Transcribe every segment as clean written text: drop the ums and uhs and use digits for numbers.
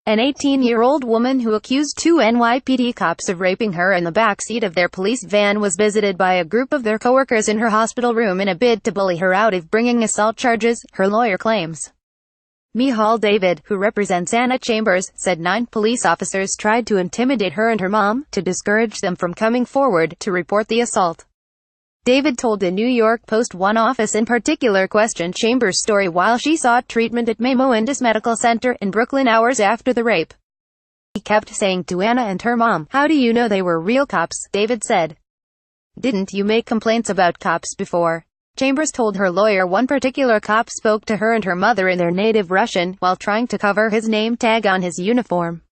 An 18-year-old woman who accused two NYPD cops of raping her in the backseat of their police van was visited by a group of their coworkers in her hospital room in a bid to bully her out of bringing assault charges, her lawyer claims. Michal David, who represents Anna Chambers, said 9 police officers tried to intimidate her and her mom, to discourage them from coming forward to report the assault. David told the New York Post one office in particular questioned Chambers' story while she sought treatment at Indus Medical Center in Brooklyn hours after the rape. He kept saying to Anna and her mom, "How do you know they were real cops?" David said. "Didn't you make complaints about cops before?" Chambers told her lawyer one particular cop spoke to her and her mother in their native Russian, while trying to cover his name tag on his uniform.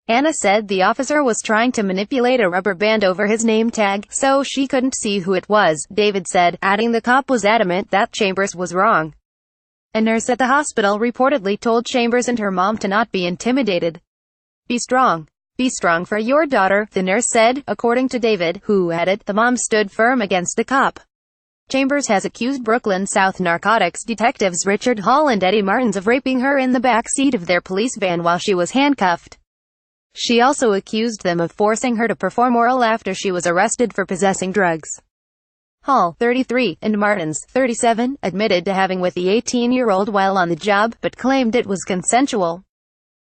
Anna said the officer was trying to manipulate a rubber band over his name tag, so she couldn't see who it was, David said, adding the cop was adamant that Chambers was wrong. A nurse at the hospital reportedly told Chambers and her mom to not be intimidated. Be strong. Be strong for your daughter," the nurse said, according to David, who added, the mom stood firm against the cop. Chambers has accused Brooklyn South narcotics detectives Richard Hall and Eddie Martins of raping her in the back seat of their police van while she was handcuffed. She also accused them of forcing her to perform oral after she was arrested for possessing drugs. Hall, 33, and Martins, 37, admitted to having with the 18-year-old while on the job, but claimed it was consensual.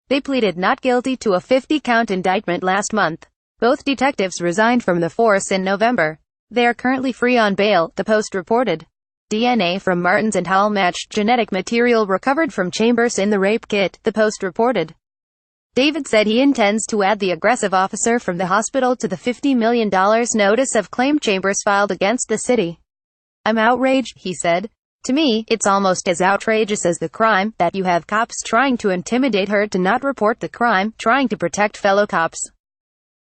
They pleaded not guilty to a 50-count indictment last month. Both detectives resigned from the force in November. They are currently free on bail, the Post reported. DNA from Martins and Hall matched genetic material recovered from Chambers in the rape kit, the Post reported. David said he intends to add the aggressive officer from the hospital to the $50 million notice of claim Chambers filed against the city. "I'm outraged," he said. "To me, it's almost as outrageous as the crime, that you have cops trying to intimidate her to not report the crime, trying to protect fellow cops."